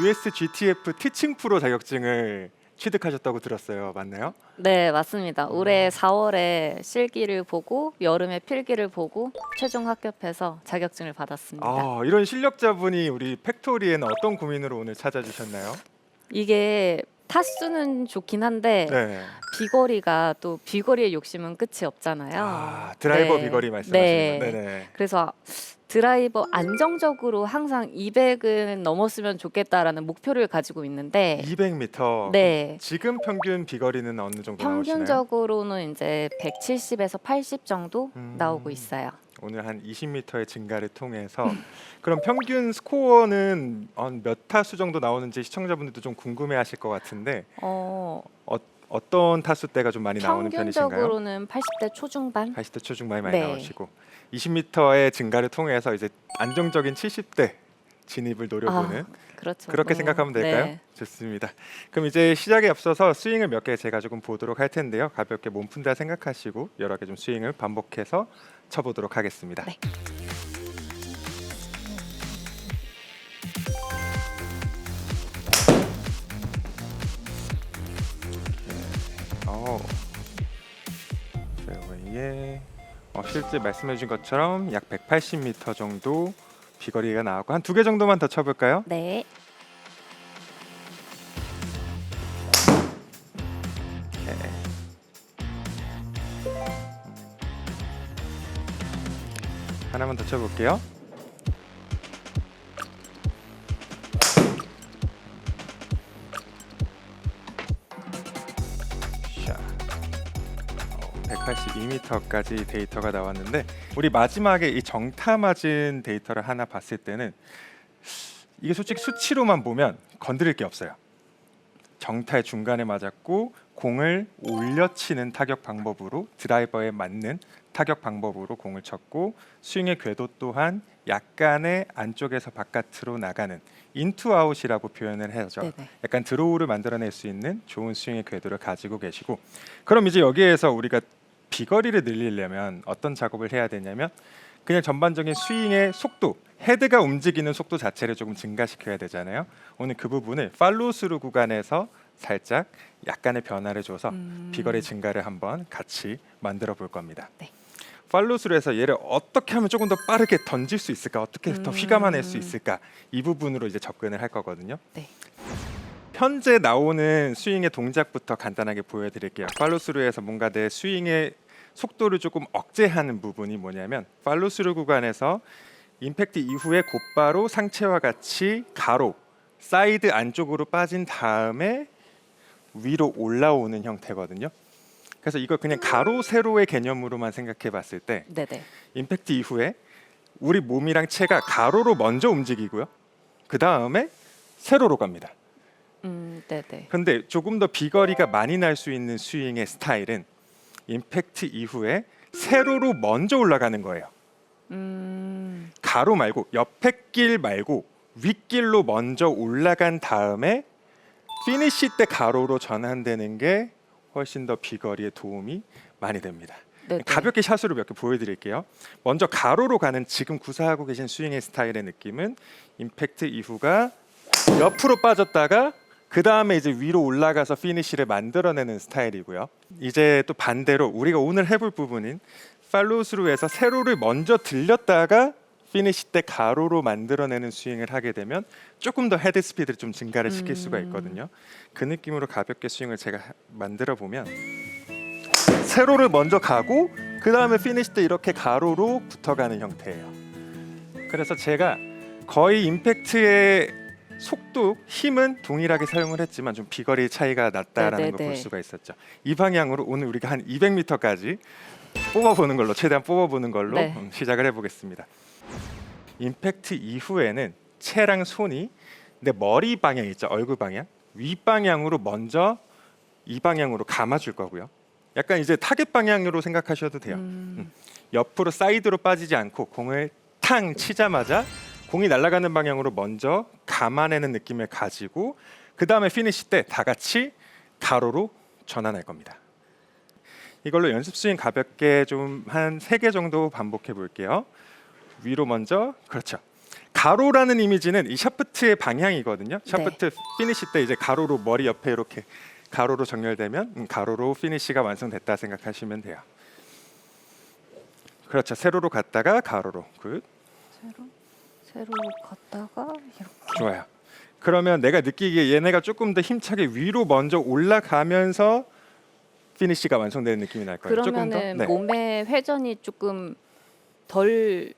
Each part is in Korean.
USGTF 티칭 프로 자격증을 취득하셨다고 들었어요. 맞나요? 네, 맞습니다. 올해 4월에 실기를 보고 여름에 필기를 보고 최종 합격해서 자격증을 받았습니다. 이런 실력자분이 우리 팩토리에는 어떤 고민으로 오늘 찾아주셨나요? 이게 타수는 좋긴 한데 네. 비거리가 또 비거리의 욕심은 끝이 없잖아요. 드라이버 네. 비거리 말씀하시는 네. 거. 네네. 그래서 드라이버 안정적으로 항상 200은 넘었으면 좋겠다라는 목표를 가지고 있는데 200m. 네. 지금 평균 비거리는 어느 정도 나오시나요? 평균적으로는 이제 170에서 80 정도 나오고 있어요. 오늘 한 20m의 증가를 통해서 그럼 평균 스코어는 몇 타수 정도 나오는지 시청자분들도 좀 궁금해하실 것 같은데 어떤 타수대가 좀 많이 나오는 편이신가요? 평균적으로는 80대 초중반. 80대 초중반이 많이 네. 나오시고 20m의 증가를 통해서 이제 안정적인 70대 진입을 노려보는 그렇죠. 그렇게 생각하면 될까요? 네. 좋습니다. 그럼 이제 시작에 앞서서 스윙을 몇 개 제가 조금 보도록 할 텐데요. 가볍게 몸 푼다 생각하시고 여러 개 좀 스윙을 반복해서 쳐보도록 하겠습니다. 네. 페어웨이에 실제 말씀해주신 것처럼 약 180m 정도 비거리가 나왔고 한 두 개 정도만 더 쳐볼까요? 네. 하나만 더 쳐볼게요. 샤. 182m까지 데이터가 나왔는데 우리 마지막에 이 정타 맞은 데이터를 하나 봤을 때는 이게 솔직히 수치로만 보면 건드릴 게 없어요. 정타의 중간에 맞았고 공을 올려치는 타격 방법으로 드라이버에 맞는 타격 방법으로 공을 쳤고 스윙의 궤도 또한 약간의 안쪽에서 바깥으로 나가는 인투아웃이라고 표현을 해야죠. 네네. 약간 드로우를 만들어낼 수 있는 좋은 스윙의 궤도를 가지고 계시고 그럼 이제 여기에서 우리가 비거리를 늘리려면 어떤 작업을 해야 되냐면 그냥 전반적인 스윙의 속도, 헤드가 움직이는 속도 자체를 조금 증가시켜야 되잖아요. 오늘 그 부분을 팔로우스루 구간에서 살짝 약간의 변화를 줘서 비거리 증가를 한번 같이 만들어 볼 겁니다. 네. 팔로우스루에서 얘를 어떻게 하면 조금 더 빠르게 던질 수 있을까, 어떻게 더 휘감아낼 수 있을까 이 부분으로 이제 접근을 할 거거든요. 네. 현재 나오는 스윙의 동작부터 간단하게 보여드릴게요. 팔로우스루에서 뭔가 내 스윙의 속도를 조금 억제하는 부분이 뭐냐면 팔로우스루 구간에서 임팩트 이후에 곧바로 상체와 같이 가로, 사이드 안쪽으로 빠진 다음에 위로 올라오는 형태거든요. 그래서 이걸 그냥 가로, 세로의 개념으로만 생각해 봤을 때 네네. 임팩트 이후에 우리 몸이랑 체가 가로로 먼저 움직이고요. 그 다음에 세로로 갑니다. 네네. 근데 조금 더 비거리가 많이 날 수 있는 스윙의 스타일은 임팩트 이후에 세로로 먼저 올라가는 거예요. 가로 말고 옆에 길 말고 윗길로 먼저 올라간 다음에 피니시 때 가로로 전환되는 게 훨씬 더 비거리에 도움이 많이 됩니다. 네네. 가볍게 샷으로 몇 개 보여드릴게요. 먼저 가로로 가는 지금 구사하고 계신 스윙의 스타일의 느낌은 임팩트 이후가 옆으로 빠졌다가 그 다음에 이제 위로 올라가서 피니시를 만들어내는 스타일이고요. 이제 또 반대로 우리가 오늘 해볼 부분인 팔로우스루에서 세로를 먼저 들렸다가 피니시 때 가로로 만들어내는 스윙을 하게 되면 조금 더 헤드 스피드를 좀 증가를 시킬 수가 있거든요. 그 느낌으로 가볍게 스윙을 제가 만들어 보면 세로를 먼저 가고 그 다음에 피니시 때 이렇게 가로로 붙어가는 형태예요. 그래서 제가 거의 임팩트의 속도, 힘은 동일하게 사용을 했지만 좀 비거리 차이가 났다라는 걸 볼 수가 있었죠. 이 방향으로 오늘 우리가 한 200m까지 뽑아보는 걸로 최대한 뽑아보는 걸로 네. 시작을 해보겠습니다. 임팩트 이후에는 체랑 손이 내 머리 방향 있죠, 얼굴 방향 윗방향으로 먼저 이 방향으로 감아줄 거고요. 약간 이제 타겟 방향으로 생각하셔도 돼요. 옆으로 사이드로 빠지지 않고 공을 탕 치자마자 공이 날아가는 방향으로 먼저 감아내는 느낌을 가지고 그 다음에 피니시 때 다 같이 가로로 전환할 겁니다. 이걸로 연습 스윙 가볍게 좀 한 3개 정도 반복해 볼게요. 위로 먼저, 그렇죠. 가로라는 이미지는 이 샤프트의 방향이거든요. 샤프트 피니시 때 이제 가로로 머리 옆에 이렇게 가로로 정렬되면 가로로 피니시가 완성됐다 생각하시면 돼요. 그렇죠. 세로로 갔다가 가로로. 굿. 세로로 갔다가 이렇게. 좋아요. 그러면 내가 느끼기에 얘네가 조금 더 힘차게 위로 먼저 올라가면서 피니시가 완성되는 느낌이 날 거예요. 조금 더. 그러면은 네. 몸의 회전이 조금 덜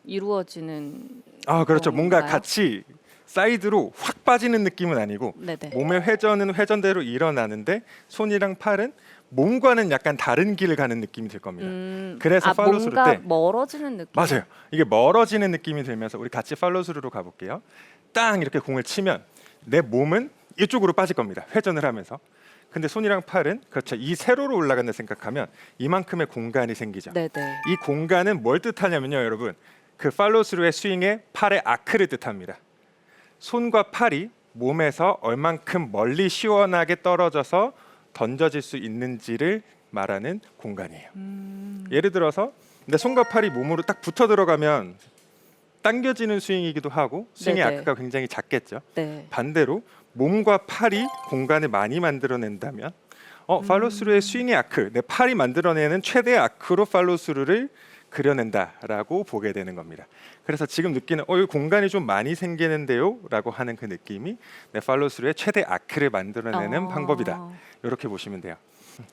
이루어지는. 아, 그렇죠. 뭔가 건가요? 같이 사이드로 확 빠지는 느낌은 아니고 네네. 몸의 회전은 회전대로 일어나는데 손이랑 팔은 몸과는 약간 다른 길을 가는 느낌이 들 겁니다. 그래서 팔로우스루 뭔가 때 멀어지는 느낌. 맞아요. 이게 멀어지는 느낌이 들면서 우리 같이 팔로우스루로 가볼게요. 땅 이렇게 공을 치면 내 몸은 이쪽으로 빠질 겁니다. 회전을 하면서. 근데 손이랑 팔은 그렇죠. 이 세로로 올라간다 생각하면 이만큼의 공간이 생기죠. 네네. 이 공간은 뭘 뜻하냐면요, 여러분. 그 팔로우스루의 스윙에 팔의 아크를 뜻합니다. 손과 팔이 몸에서 얼만큼 멀리 시원하게 떨어져서 던져질 수 있는지를 말하는 공간이에요. 예를 들어서 내 손과 팔이 몸으로 딱 붙어 들어가면 당겨지는 스윙이기도 하고 스윙의 네네. 아크가 굉장히 작겠죠. 네. 반대로 몸과 팔이 공간을 많이 만들어낸다면 팔로우스루의 스윙의 아크, 내 팔이 만들어내는 최대 아크로 팔로우스루를 그려낸다라고 보게 되는 겁니다. 그래서 지금 느끼는 이 공간이 좀 많이 생기는데요 라고 하는 그 느낌이 내 팔로우스루의 최대 아크를 만들어내는 방법이다. 이렇게 보시면 돼요.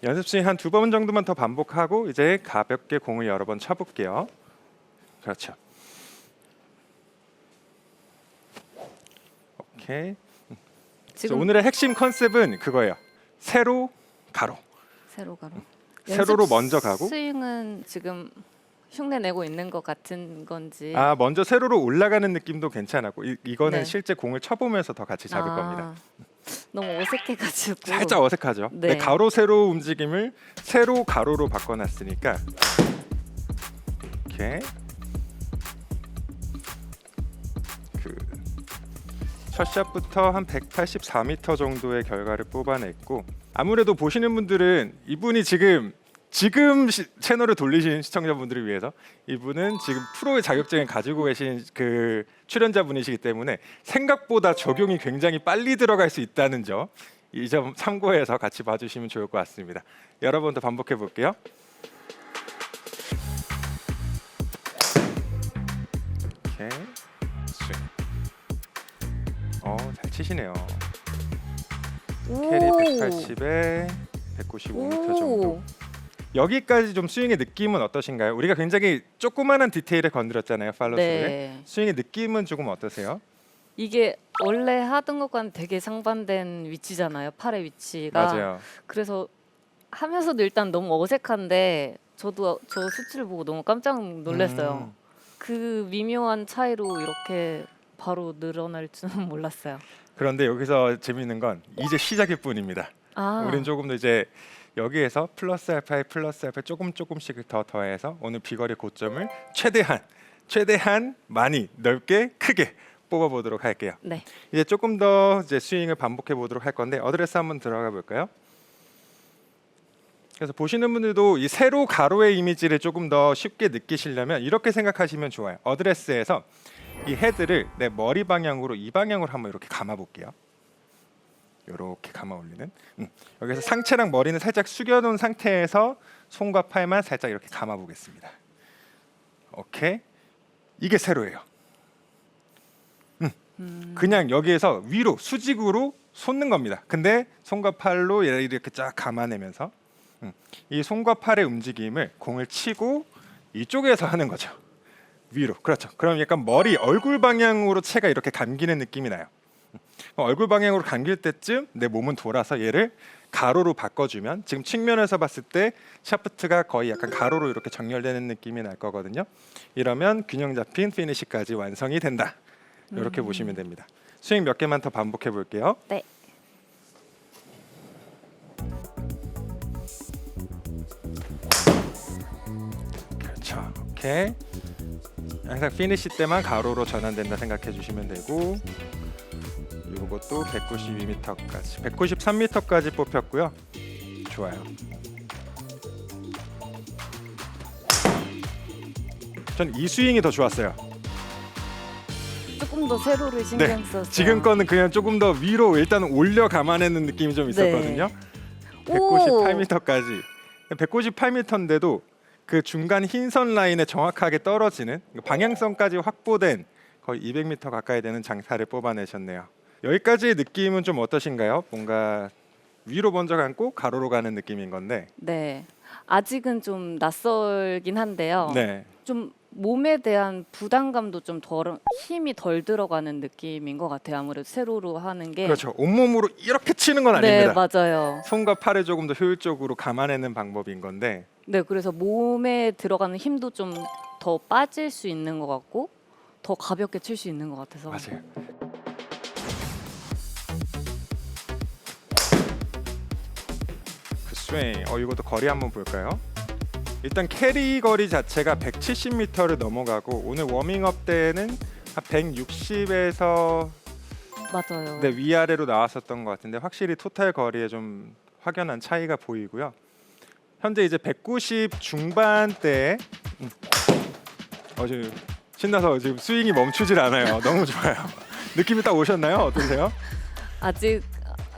연습 스윙 한 2번 정도만 더 반복하고 이제 가볍게 공을 여러 번 쳐볼게요. 그렇죠. 오케이. 지금 오늘의 핵심 컨셉은 그거예요. 세로 가로. 세로 가로. 세로로 연습 먼저 가고. 스윙은 지금 흉내 내고 있는 것 같은 건지. 먼저 세로로 올라가는 느낌도 괜찮았고 이거는 네. 실제 공을 쳐보면서 더 같이 잡을 겁니다. 너무 어색해가지고. 살짝 어색하죠. 네. 네, 가로 세로 움직임을 세로 가로로 바꿔놨으니까 이렇게 첫 샷부터 한 184m 정도의 결과를 뽑아냈고 아무래도 보시는 분들은 이분이 지금 채널을 돌리신 시청자분들을 위해서 이분은 지금 프로의 자격증을 가지고 계신 그 출연자분이시기 때문에 생각보다 적용이 굉장히 빨리 들어갈 수 있다는 점, 이 점 참고해서 같이 봐주시면 좋을 것 같습니다. 여러 번 더 반복해 볼게요. 오케이, 스윙. 잘 치시네요. 캐리 180에 195m 정도. 여기까지 좀 스윙의 느낌은 어떠신가요? 우리가 굉장히 조그마한 디테일을 건드렸잖아요, 팔로우스루에. 네. 스윙의 느낌은 조금 어떠세요? 이게 원래 하던 것과는 되게 상반된 위치잖아요. 팔의 위치가. 맞아요. 그래서 하면서도 일단 너무 어색한데 저도 저 수치를 보고 너무 깜짝 놀랐어요. 그 미묘한 차이로 이렇게 바로 늘어날 줄은 몰랐어요. 그런데 여기서 재미있는 건 이제 시작일 뿐입니다. 우린 조금 더 이제 여기에서 플러스 알파에 플러스 알파 조금씩 더 더해서 오늘 비거리 고점을 최대한 많이 넓게 크게 뽑아보도록 할게요. 네. 이제 조금 더 이제 스윙을 반복해 보도록 할 건데 어드레스 한번 들어가 볼까요? 그래서 보시는 분들도 이 세로 가로의 이미지를 조금 더 쉽게 느끼시려면 이렇게 생각하시면 좋아요. 어드레스에서 이 헤드를 내 머리 방향으로 이 방향으로 한번 이렇게 감아 볼게요. 이렇게 감아 올리는. 여기서 상체랑 머리는 살짝 숙여놓은 상태에서 손과 팔만 살짝 이렇게 감아 보겠습니다. 오케이, 이게 세로예요. 그냥 여기에서 위로 수직으로 솟는 겁니다. 근데 손과 팔로 얘를 이렇게 쫙 감아내면서 이 손과 팔의 움직임을 공을 치고 이쪽에서 하는 거죠. 위로. 그렇죠. 그럼 약간 얼굴 방향으로 채가 이렇게 감기는 느낌이 나요. 얼굴 방향으로 감길 때쯤 내 몸은 돌아서 얘를 가로로 바꿔주면 지금 측면에서 봤을 때 샤프트가 거의 약간 가로로 이렇게 정렬되는 느낌이 날 거거든요. 이러면 균형 잡힌 피니시까지 완성이 된다. 이렇게 보시면 됩니다. 스윙 몇 개만 더 반복해 볼게요. 네. 그렇죠. 오케이. 항상 피니시 때만 가로로 전환된다 생각해 주시면 되고 이것도 192m까지 193m까지 뽑혔고요. 좋아요. 전 이 스윙이 더 좋았어요. 조금 더 세로를 신경 썼어요. 지금 거는 그냥 조금 더 위로 일단 올려 감아내는 느낌이 좀 있었거든요. 198m까지. 198m인데도 그 중간 흰선 라인에 정확하게 떨어지는 방향성까지 확보된 거의 200m 가까이 되는 장타를 뽑아내셨네요. 여기까지의 느낌은 좀 어떠신가요? 뭔가 위로 먼저 감고 가로로 가는 느낌인 건데. 네. 아직은 좀 낯설긴 한데요. 네. 좀 몸에 대한 부담감도 좀 덜, 힘이 덜 들어가는 느낌인 것 같아요. 아무래도 세로로 하는 게. 그렇죠. 온몸으로 이렇게 치는 건 네, 아닙니다. 맞아요. 손과 팔을 조금 더 효율적으로 감아내는 방법인 건데. 네, 그래서 몸에 들어가는 힘도 좀 더 빠질 수 있는 것 같고 더 가볍게 칠 수 있는 것 같아서. 맞아요. 그 스윙. 이것도 거리 한번 볼까요? 일단 캐리 거리 자체가 170m를 넘어가고 오늘 워밍업 때는 한 160에서 맞아요. 위아래로 나왔었던 것 같은데 확실히 토탈 거리에 좀 확연한 차이가 보이고요. 현재 이제 190 중반대에 지금 신나서 지금 스윙이 멈추질 않아요. 너무 좋아요. 느낌이 딱 오셨나요? 어떠세요?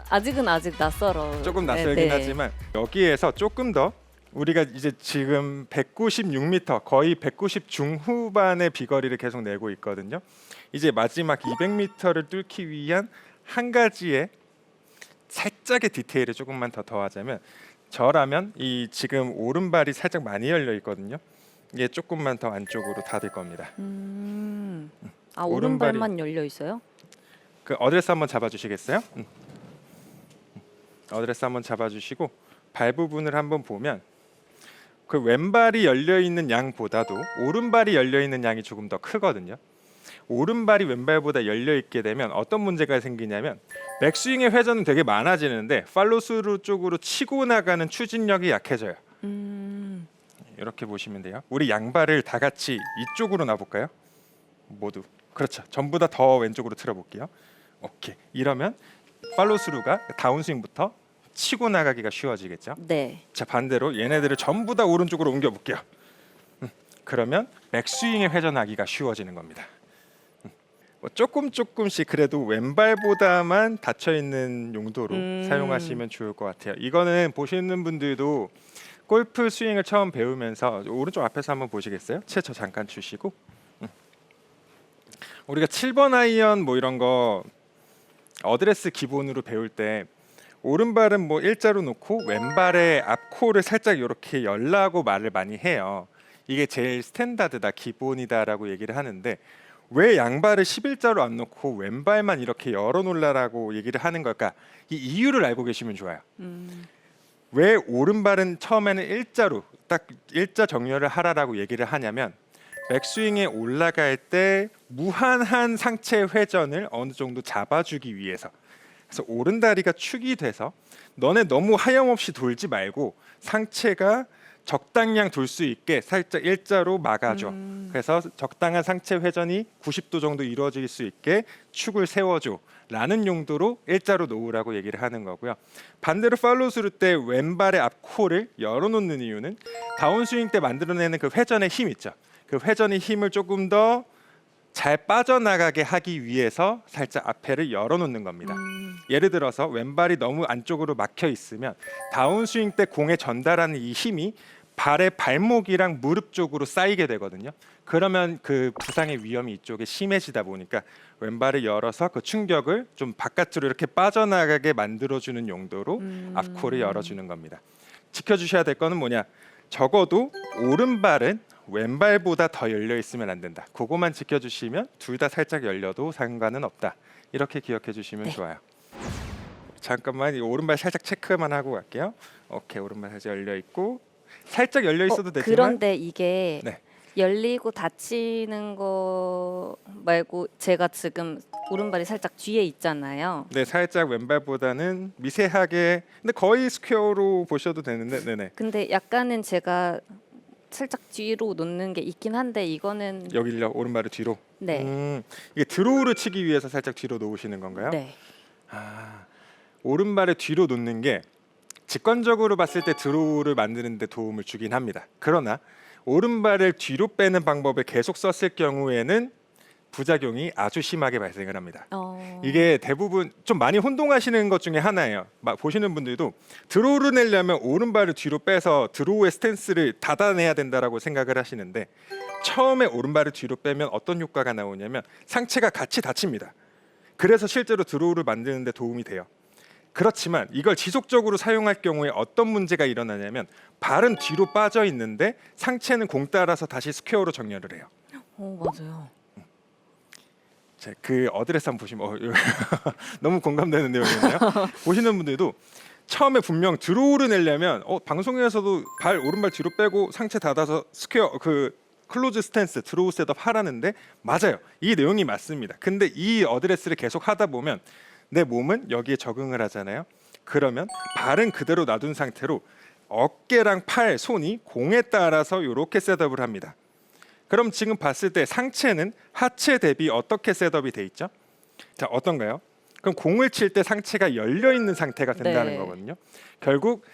아직은 아직 낯설어. 조금 낯설긴 네. 하지만 여기에서 조금 더 우리가 이제 지금 196m 거의 190 중후반의 비거리를 계속 내고 있거든요. 이제 마지막 200m를 뚫기 위한 한 가지의 살짝의 디테일을 조금만 더 더하자면 저라면 이 지금 오른발이 살짝 많이 열려 있거든요. 이게 조금만 더 안쪽으로 닫을 겁니다. 아, 오른발이- 오른발만 열려 있어요? 그 어드레스 한번 잡아주시겠어요? 어드레스 한번 잡아주시고 발 부분을 한번 보면 그 왼발이 열려 있는 양보다도 오른발이 열려 있는 양이 조금 더 크거든요. 오른발이 왼발보다 열려 있게 되면 어떤 문제가 생기냐면 백스윙의 회전은 되게 많아지는데 팔로스루 쪽으로 치고 나가는 추진력이 약해져요. 이렇게 보시면 돼요. 우리 양발을 다 같이 이쪽으로 놔볼까요? 모두. 그렇죠. 전부 다 더 왼쪽으로 틀어볼게요. 오케이. 이러면 팔로스루가 다운스윙부터 치고 나가기가 쉬워지겠죠. 네. 자, 반대로 얘네들을 전부 다 오른쪽으로 옮겨볼게요. 그러면 백스윙에 회전하기가 쉬워지는 겁니다. 뭐 조금씩 그래도 왼발보다만 닫혀 있는 용도로 사용하시면 좋을 것 같아요. 이거는 보시는 분들도 골프 스윙을 처음 배우면서 오른쪽 앞에서 한번 보시겠어요? 채 잠깐 주시고 우리가 7번 아이언 뭐 이런 거 어드레스 기본으로 배울 때 오른발은 뭐 일자로 놓고 왼발의 앞코를 살짝 이렇게 열라고 말을 많이 해요. 이게 제일 스탠다드다, 기본이다라고 얘기를 하는데 왜 양발을 11자로 안 놓고 왼발만 이렇게 열어놓으라고 얘기를 하는 걸까? 이 이유를 알고 계시면 좋아요. 왜 오른발은 처음에는 일자로 딱 일자 정렬을 하라라고 얘기를 하냐면 백스윙에 올라갈 때 무한한 상체 회전을 어느 정도 잡아주기 위해서. 그래서 오른다리가 축이 돼서 너네 너무 하염없이 돌지 말고 상체가 적당량 돌 수 있게 살짝 일자로 막아줘. 그래서 적당한 상체 회전이 90도 정도 이루어질 수 있게 축을 세워줘 라는 용도로 일자로 놓으라고 얘기를 하는 거고요. 반대로 팔로우스루 때 왼발의 앞코를 열어놓는 이유는 다운스윙 때 만들어내는 그 회전의 힘 있죠. 그 회전의 힘을 조금 더 잘 빠져나가게 하기 위해서 살짝 앞에를 열어놓는 겁니다. 예를 들어서 왼발이 너무 안쪽으로 막혀 있으면 다운스윙 때 공에 전달하는 이 힘이 발의 발목이랑 무릎 쪽으로 쌓이게 되거든요. 그러면 그 부상의 위험이 이쪽에 심해지다 보니까 왼발을 열어서 그 충격을 좀 바깥으로 이렇게 빠져나가게 만들어주는 용도로 앞코를 열어주는 겁니다. 지켜주셔야 될 거는 뭐냐? 적어도 오른발은 왼발보다 더 열려 있으면 안 된다. 그거만 지켜주시면 둘 다 살짝 열려도 상관은 없다. 이렇게 기억해 주시면 네. 좋아요. 잠깐만 이 오른발 살짝 체크만 하고 갈게요. 오케이, 오른발 살짝 열려 있고 살짝 열려 있어도 되지만 그런데 이게 네. 열리고 닫히는 거 말고 제가 지금 오른발이 살짝 뒤에 있잖아요. 네, 살짝 왼발보다는 미세하게 근데 거의 스퀘어로 보셔도 되는데 네네. 근데 약간은 제가 살짝 뒤로 놓는 게 있긴 한데 이거는 여기요, 오른발을 뒤로. 네. 이게 드로우를 치기 위해서 살짝 뒤로 놓으시는 건가요? 네. 아, 오른발을 뒤로 놓는 게 직관적으로 봤을 때 드로우를 만드는 데 도움을 주긴 합니다. 그러나 오른발을 뒤로 빼는 방법을 계속 썼을 경우에는 부작용이 아주 심하게 발생을 합니다. 어. 이게 대부분 좀 많이 혼동하시는 것 중에 하나예요. 막 보시는 분들도 드로우를 내려면 오른발을 뒤로 빼서 드로우의 스탠스를 닫아내야 된다라고 생각을 하시는데 처음에 오른발을 뒤로 빼면 어떤 효과가 나오냐면 상체가 같이 닫힙니다. 그래서 실제로 드로우를 만드는 데 도움이 돼요. 그렇지만 이걸 지속적으로 사용할 경우에 어떤 문제가 일어나냐면 발은 뒤로 빠져 있는데 상체는 공 따라서 다시 스퀘어로 정렬을 해요. 맞아요. 자, 그 어드레스 한번 보시면 너무 공감되는 내용이네요. 보시는 분들도 처음에 분명 드로우를 내려면 방송에서도 발 오른발 뒤로 빼고 상체 닫아서 스퀘어 그 클로즈 스탠스 드로우 셋업 하라는데 맞아요. 이 내용이 맞습니다. 근데 이 어드레스를 계속 하다 보면 내 몸은 여기에 적응을 하잖아요. 그러면 발은 그대로 놔둔 상태로 어깨랑 팔, 손이 공에 따라서 이렇게 셋업을 합니다. 그럼 지금 봤을 때 상체는 하체 대비 어떻게 셋업이 돼 있죠? 자, 어떤가요? 그럼 공을 칠 때 상체가 열려 있는 상태가 된다는 네. 거거든요. 결국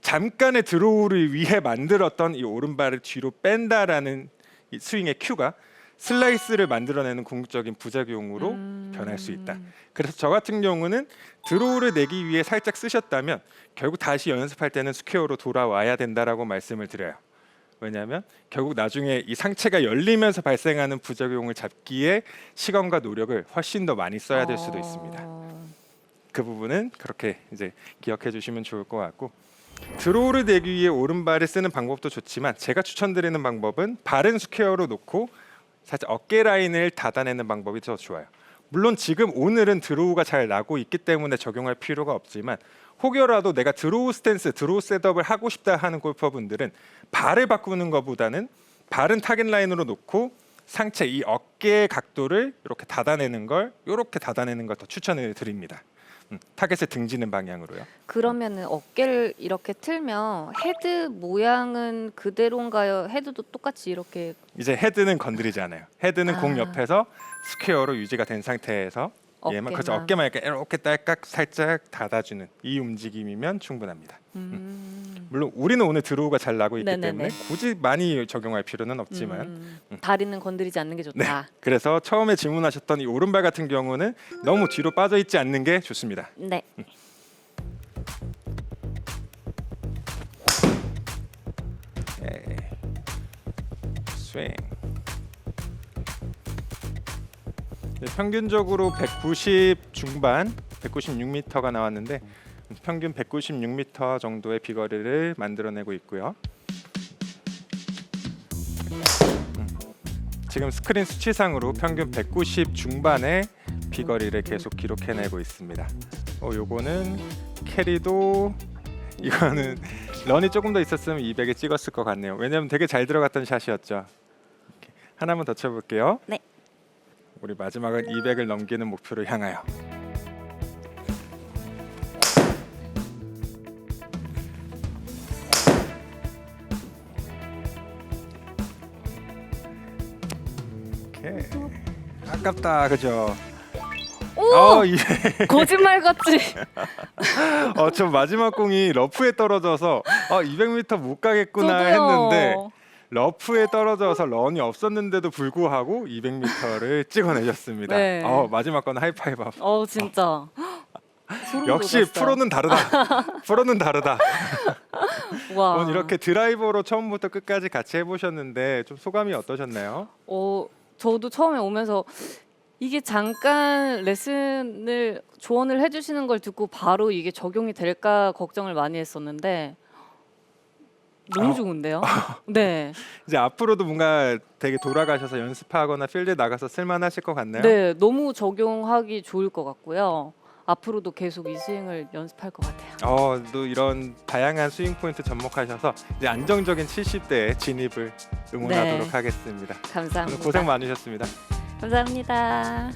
잠깐의 드로우를 위해 만들었던 이 오른발을 뒤로 뺀다라는 이 스윙의 큐가 슬라이스를 만들어내는 궁극적인 부작용으로 변할 수 있다. 그래서 저 같은 경우는 드로우를 내기 위해 살짝 쓰셨다면 결국 다시 연습할 때는 스퀘어로 돌아와야 된다라고 말씀을 드려요. 왜냐하면 결국 나중에 이 상체가 열리면서 발생하는 부작용을 잡기에 시간과 노력을 훨씬 더 많이 써야 될 수도 있습니다. 그 부분은 그렇게 이제 기억해 주시면 좋을 것 같고 드로우를 내기 위해 오른발을 쓰는 방법도 좋지만 제가 추천드리는 방법은 발은 스퀘어로 놓고 살짝 어깨 라인을 닫아내는 방법이 더 좋아요. 물론 지금 오늘은 드로우가 잘 나고 있기 때문에 적용할 필요가 없지만 혹여라도 내가 드로우 스탠스, 드로우 셋업을 하고 싶다 하는 골퍼분들은 발을 바꾸는 것보다는 발은 타겟 라인으로 놓고 상체 이 어깨의 각도를 이렇게 닫아내는 걸 더 추천을 드립니다. 타겟을 등지는 방향으로요. 그러면은 어깨를 이렇게 틀면 헤드 모양은 그대로인가요? 헤드도 똑같이 이렇게 이제 헤드는 건드리지 않아요. 헤드는 공 아. 옆에서 스퀘어로 유지가 된 상태에서 얘만 그렇죠. 어깨만 이렇게 딸깍 살짝 닫아주는 이 움직임이면 충분합니다. 물론 우리는 오늘 드로우가 잘 나고 있기 네네네. 때문에 굳이 많이 적용할 필요는 없지만 다리는 건드리지 않는 게 좋다. 그래서 처음에 질문하셨던 이 오른발 같은 경우는 너무 뒤로 빠져 있지 않는 게 좋습니다. 네. 스윙. 평균적으로 190 중반, 196m가 나왔는데 평균 196m 정도의 비거리를 만들어내고 있고요. 지금 스크린 수치상으로 평균 190 중반의 비거리를 계속 기록해내고 있습니다. 요거는 캐리도 이거는 런이 조금 더 있었으면 200에 찍었을 것 같네요. 왜냐하면 되게 잘 들어갔던 샷이었죠. 이렇게. 하나만 더 쳐볼게요. 네. 우리 마지막은 200을 넘기는 목표를 향하여. 오케이. 아깝다, 그죠? 오! 이 거짓말 같지? 저 마지막 공이 러프에 떨어져서 200m 못 가겠구나 저도요. 했는데 러프에 떨어져서 런이 없었는데도 불구하고 200m를 찍어내셨습니다. 네. 마지막 건 하이파이브. 진짜. 소름 역시 돋았어요. 프로는 다르다. 프로는 다르다. 와. 오늘 이렇게 드라이버로 처음부터 끝까지 같이 해보셨는데 좀 소감이 어떠셨나요? 저도 처음에 오면서 이게 잠깐 레슨을 조언을 해주시는 걸 듣고 바로 이게 적용이 될까 걱정을 많이 했었는데 너무 좋은데요? 네. 이제 앞으로도 뭔가 되게 돌아가셔서 연습하거나 필드 나가서 쓸만하실 것 같나요? 네, 너무 적용하기 좋을 것 같고요. 앞으로도 계속 이 스윙을 연습할 것 같아요. 또 이런 다양한 스윙 포인트 접목하셔서 이제 안정적인 70대의 진입을 응원하도록 네. 하겠습니다. 감사합니다. 오늘 고생 많으셨습니다. 감사합니다.